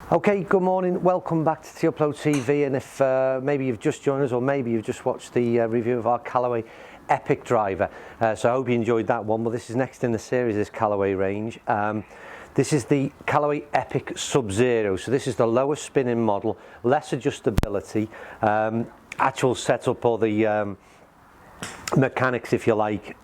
Okay, good morning, welcome back to T-Upload TV, and if maybe you've just joined us or maybe you've just watched the review of our Callaway EPIC driver, so I hope you enjoyed that one. Well, this is next in the series, this Callaway range. This is the Callaway EPIC Sub-Zero, so this is the lowest spinning model, less adjustability, actual setup or the mechanics, if you like,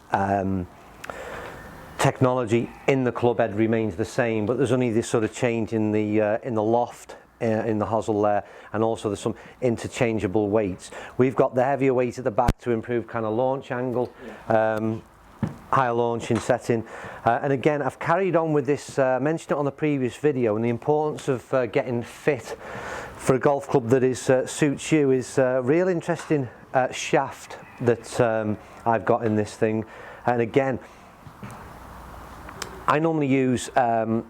technology in the club head remains the same, but there's only this sort of change in the loft, in the hosel there, and also there's some interchangeable weights. We've got the heavier weight at the back to improve kind of launch angle, higher launching setting, and again I've carried on with this, mentioned it on the previous video, and the importance of getting fit for a golf club that is suits you is a real interesting shaft that I've got in this thing. And again, I normally use a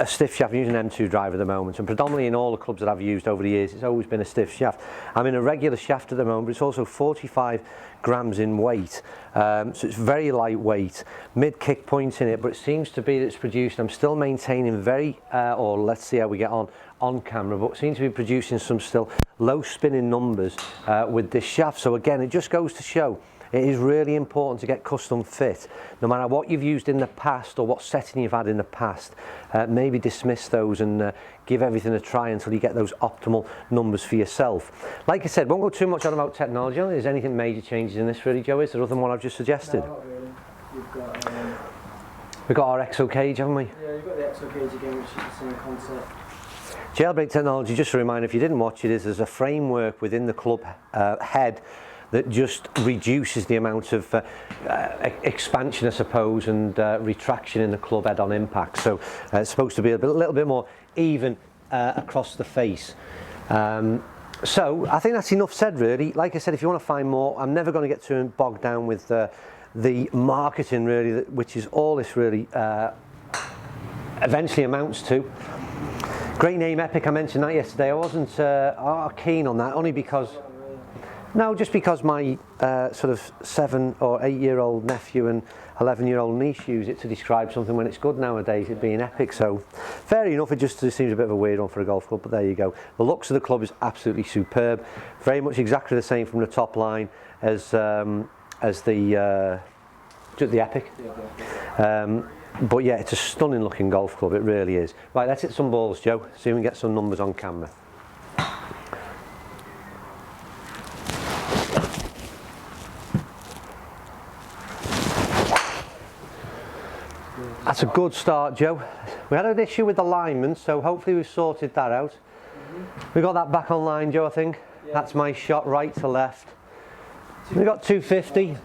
stiff shaft. I'm using an M2 drive at the moment, and predominantly in all the clubs that I've used over the years, it's always been a stiff shaft. I'm in a regular shaft at the moment, but it's also 45 grams in weight, so it's very lightweight, mid kick point in it, but it seems to be that it's producing, I'm still maintaining very, or let's see how we get on camera, but seems to be producing some still low spinning numbers with this shaft. So again, it just goes to show it is really important to get custom fit. No matter what you've used in the past or what setting you've had in the past, maybe dismiss those and give everything a try until you get those optimal numbers for yourself. Like I said, won't go too much on about technology. I don't think there's anything major changes in this really, Joe, is there, other than what I've just suggested? No, not really. We've got our XO cage, haven't we? Yeah, you've got the XO cage again, which is the same concept. Jailbreak technology, just a reminder if you didn't watch it, is there's a framework within the club head that just reduces the amount of expansion, I suppose, and retraction in the club head on impact. So it's supposed to be a little bit more even across the face. So I think that's enough said, really. Like I said, if you want to find more, I'm never going to get too bogged down with the marketing, really, which is all this really eventually amounts to. Great name, Epic. I mentioned that yesterday. I wasn't keen on that, only because. No, just because my sort of 7 or 8 year old nephew and 11-year-old niece use it to describe something when it's good nowadays, it being epic. So fair enough, it just seems a bit of a weird one for a golf club, but there you go. The looks of the club is absolutely superb, very much exactly the same from the top line as the Epic. But yeah, it's a stunning looking golf club, it really is. Right, let's hit some balls, Joe, see if we can get some numbers on camera. That's a good start, Joe. We had an issue with the lineman, so hopefully we've sorted that out. We got that back online, Joe, I think. Yeah. That's my shot, right to left. We got 250.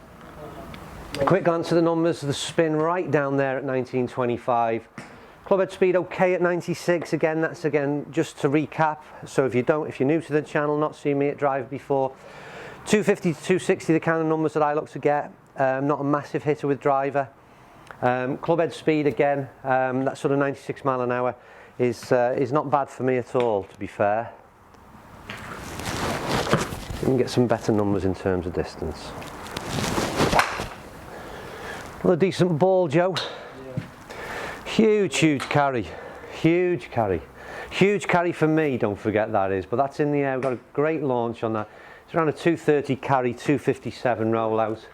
Quick glance at the numbers, the spin right down there at 1925. Clubhead speed okay at 96. Again, that's just to recap. So if you're new to the channel, not seen me at drive before, 250 to 260, the kind of numbers that I look to get. Not a massive hitter with driver. Clubhead speed again, that sort of 96 mile an hour is not bad for me at all, to be fair. You can get some better numbers in terms of distance. Another decent ball, Joe. Yeah. Huge carry, huge carry for me, don't forget that is, but that's in the air. We've got a great launch on that. It's around a 230 carry, 257 rollout.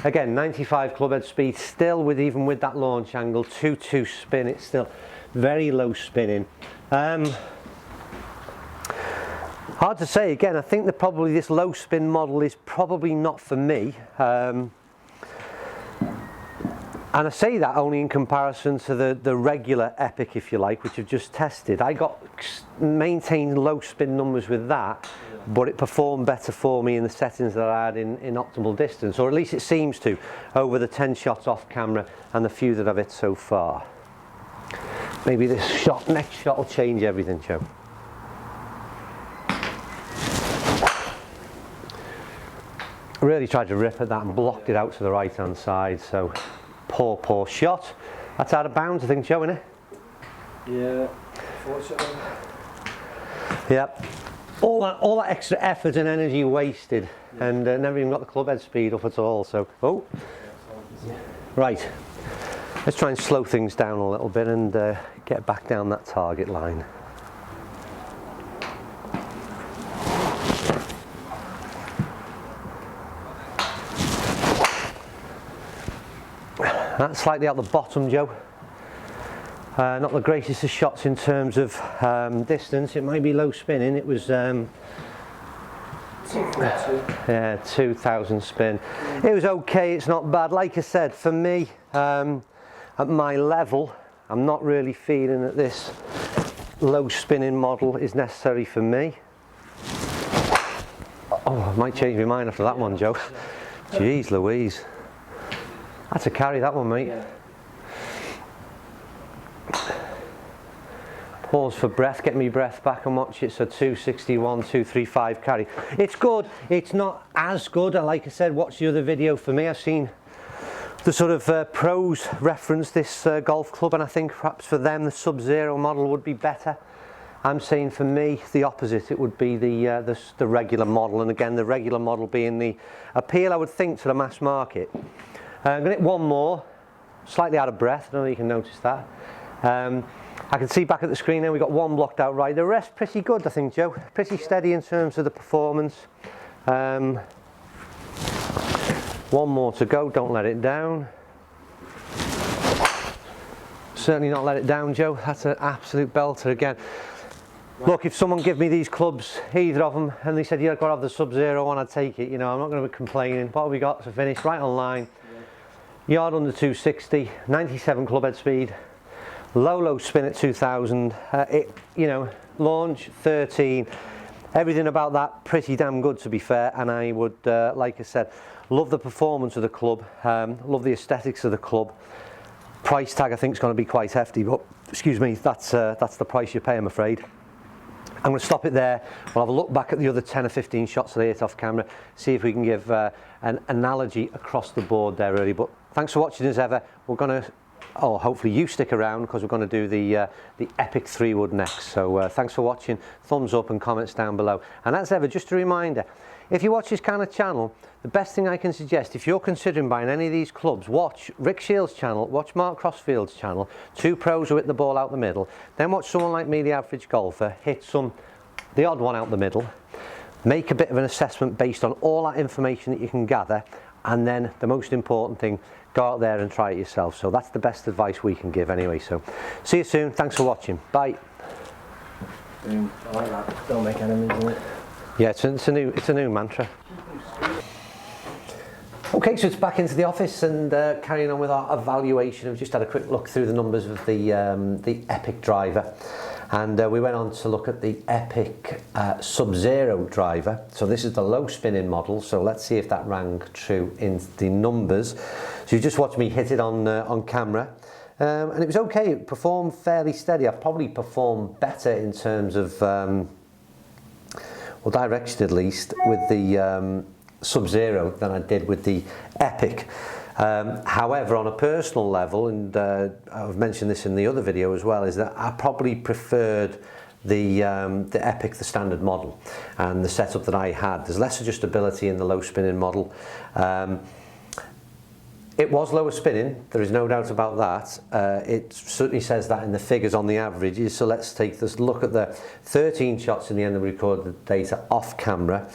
Again, 95 clubhead speed, still even with that launch angle, 2-2 spin, it's still very low spinning. Hard to say, again, I think that probably this low spin model is probably not for me. And I say that only in comparison to the regular Epic, if you like, which I've just tested. I got maintained low spin numbers with that, but it performed better for me in the settings that I had in optimal distance, or at least it seems to, over the 10 shots off camera and the few that I've hit so far. Maybe this next shot will change everything, Joe. I really tried to rip at that and blocked it out to the right hand side, so poor shot. That's out of bounds, I think, Joe, isn't it? Yeah, fortunately. Yep. All that extra effort and energy wasted, yeah. And never even got the club head speed up at all. So, right, let's try and slow things down a little bit and get back down that target line. That's slightly out the bottom, Joe. Not the greatest of shots in terms of distance. It might be low spinning. It was 2000 spin. It was okay, it's not bad. Like I said, for me, at my level, I'm not really feeling that this low spinning model is necessary for me. Oh, I might change my mind after that one, Joe. Jeez Louise. That's a carry, that one, mate. Yeah. Pause for breath, get me breath back and watch it. So 261, 235 carry. It's good. It's not as good. Like I said, watch the other video for me. I've seen the sort of pros reference this golf club, and I think perhaps for them the Sub-Zero model would be better. I'm saying for me the opposite. It would be the regular model, and again the regular model being the appeal, I would think, to the mass market. I'm going to hit one more. Slightly out of breath. I don't know if you can notice that. I can see back at the screen there we've got one blocked out right. The rest pretty good, I think, Joe. Pretty steady in terms of the performance. One more to go, don't let it down. Certainly not let it down, Joe. That's an absolute belter again. Look, if someone give me these clubs, either of them, and they said you've got to have the Sub-Zero one, I'd take it. You know, I'm not going to be complaining. What have we got to finish? Right on line. Yard under 260, 97 club head speed. Low spin at 2000, you know, launch 13, everything about that pretty damn good, to be fair. And I would, like I said, love the performance of the club, love the aesthetics of the club. Price tag I think is going to be quite hefty, but excuse me, that's the price you pay, I'm afraid. I'm going to stop it there. We'll have a look back at the other 10 or 15 shots that I hit off camera, see if we can give an analogy across the board there really. But thanks for watching as ever. We're going to, hopefully you stick around, because we're going to do the EPIC 3-wood next. So thanks for watching, thumbs up and comments down below. And as ever, just a reminder, if you watch this kind of channel, the best thing I can suggest, if you're considering buying any of these clubs, watch Rick Shields' channel, watch Mark Crossfield's channel, two pros who hit the ball out the middle, then watch someone like me, the average golfer, hit the odd one out the middle, make a bit of an assessment based on all that information that you can gather, and then the most important thing, go out there and try it yourself. So that's the best advice we can give anyway. So see you soon, thanks for watching, bye. I like that. Don't make enemies, isn't it? Yeah, it's a new mantra. Okay, so it's back into the office and carrying on with our evaluation. We've just had a quick look through the numbers of the EPIC driver, and we went on to look at the EPIC Sub-Zero driver. So this is the low spinning model, so let's see if that rang true in the numbers. So you just watched me hit it on camera, and it was okay. It performed fairly steady. I probably performed better in terms of well, direction at least, with the Sub-Zero than I did with the EPIC. However, on a personal level, and I've mentioned this in the other video as well, is that I probably preferred the EPIC, the standard model, and the setup that I had. There's less adjustability in the low spinning model. It was lower spinning, there is no doubt about that. It certainly says that in the figures on the averages. So let's take this look at the 13 shots in the end of the recorded data off camera.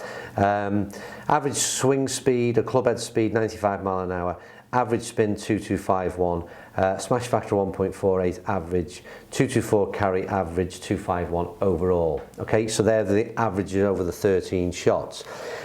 Average swing speed, a club head speed 95 mile an hour, average spin 2251, smash factor 1.48 average, 224 carry average, 251 overall. Okay, so they're the averages over the 13 shots.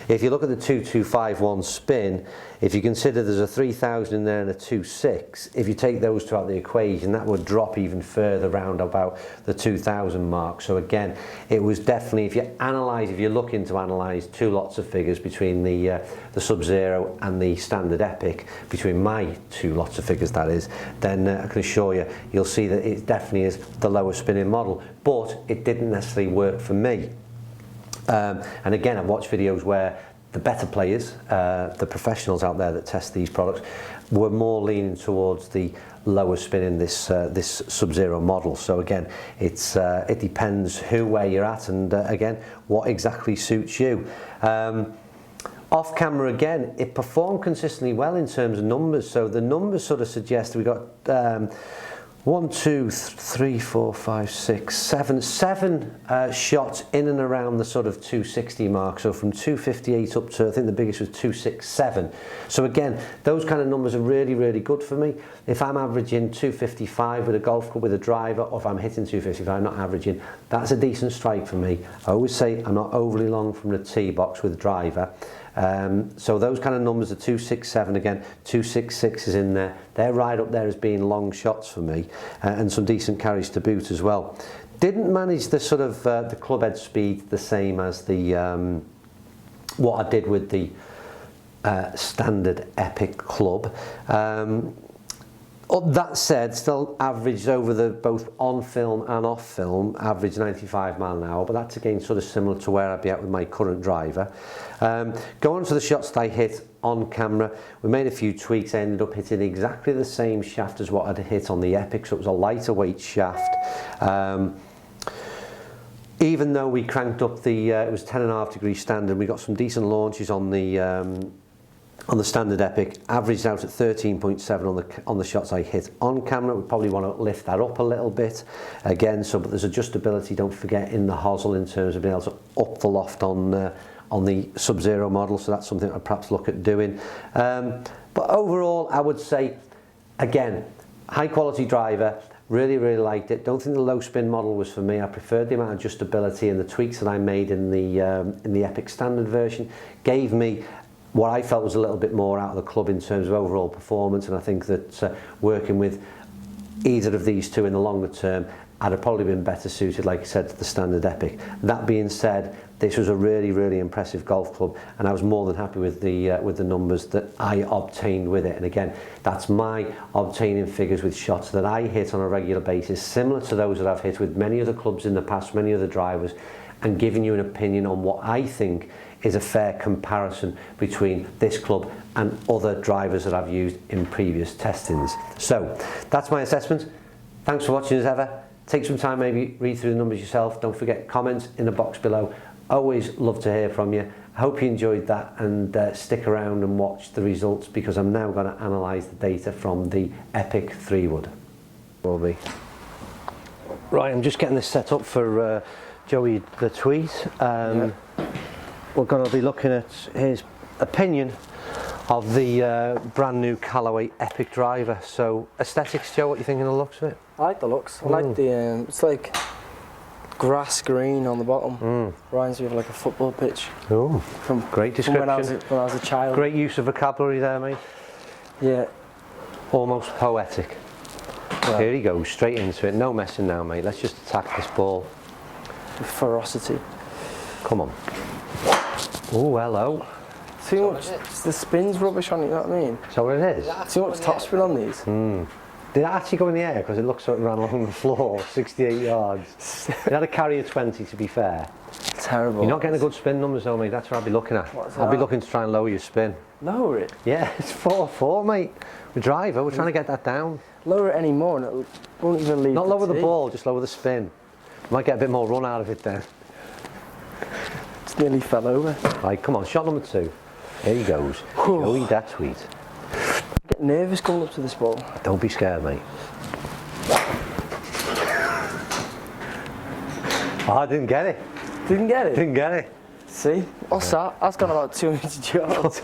If you look at the 2251 spin, if you consider there's a 3000 in there and a 26, if you take those two out of the equation, that would drop even further round about the 2000 mark. So again, it was definitely, if you're looking to analyse two lots of figures between the Sub-Zero and the standard EPIC, between my two lots of figures that is, then I can assure you, you'll see that it definitely is the lower spinning model, but it didn't necessarily work for me. And again, I've watched videos where the better players, the professionals out there that test these products, were more leaning towards the lower spin in this Sub-Zero model. So again, it depends where you're at, and again, what exactly suits you. Off camera again, it performed consistently well in terms of numbers. So the numbers sort of suggest we got 1, 2, 3, 4, 5, 6, 7. 7 shots in and around the sort of 260 mark. So from 258 up to, I think the biggest was 267. So again, those kind of numbers are really, really good for me. If I'm averaging 255 with a golf club with a driver, or if I'm hitting 255, not averaging, that's a decent strike for me. I always say I'm not overly long from the tee box with a driver. So those kind of numbers are 267 again, 266 is in there. They're right up there as being long shots for me, and some decent carries to boot as well. Didn't manage the sort of the club head speed the same as the what I did with the standard EPIC club. That said, still averaged over the both on film and off film, average 95 mile an hour, but that's again sort of similar to where I'd be at with my current driver. Going to the shots that I hit on camera, we made a few tweaks. I ended up hitting exactly the same shaft as what I'd hit on the EPIC, so it was a lighter weight shaft. Even though we cranked up the, it was 10.5 degrees standard, we got some decent launches on the standard EPIC, averaged out at 13.7 on the shots I hit on camera. We probably want to lift that up a little bit again, so but there's adjustability, don't forget, in the hosel in terms of being able to up the loft on the Sub-Zero model, so that's something I'd perhaps look at doing. But overall, I would say, again, high quality driver, really, really liked it. Don't think the low spin model was for me. I preferred the amount of adjustability and the tweaks that I made in the EPIC standard version. Gave me what I felt was a little bit more out of the club in terms of overall performance, and I think that working with either of these two in the longer term, I'd have probably been better suited, like I said, to the standard EPIC. That being said, this was a really, really impressive golf club, and I was more than happy with the numbers that I obtained with it. And again, that's my obtaining figures with shots that I hit on a regular basis, similar to those that I've hit with many other clubs in the past, many other drivers, and giving you an opinion on what I think is a fair comparison between this club and other drivers that I've used in previous testings. So that's my assessment. Thanks for watching as ever. Take some time, maybe read through the numbers yourself. Don't forget, comments in the box below. Always love to hear from you. I hope you enjoyed that, and stick around and watch the results, because I'm now going to analyse the data from the EPIC 3-wood. Right, I'm just getting this set up for Joey the tweet. We're going to be looking at his opinion of the brand new Callaway EPIC driver. So aesthetics, Joe, what do you think of the looks of it? I like the looks. I like the, it's like grass green on the bottom. Reminds me of like a football pitch. Oh, great description. When I was a child. Great use of vocabulary there, mate. Yeah. Almost poetic. Well, here he goes, straight into it. No messing now, mate. Let's just attack this ball. With ferocity. Come on. Oh, hello. Too much. The spin's rubbish on it, you know what I mean? So what it is? Too much topspin on these. Did it actually go in the air? Because it looks like it ran along the floor, 68 yards. It had a carry of 20, to be fair. Terrible. You're not getting a good spin numbers though, mate. That's what I'll be looking at. I'll be looking to try and lower your spin. Lower it? Yeah, it's 4-4, mate. The driver, we're trying to get that down. Lower it any more and it won't even leave. Not lower the ball, just lower the spin. Might get a bit more run out of it then. It's nearly fell over. Right, come on, shot number 2. Here he goes. Joey that tweet. I get nervous coming up to this ball. Don't be scared, mate. Oh, I didn't get it. Didn't get it? Didn't get it. See? What's that? That's gone about 200 yards.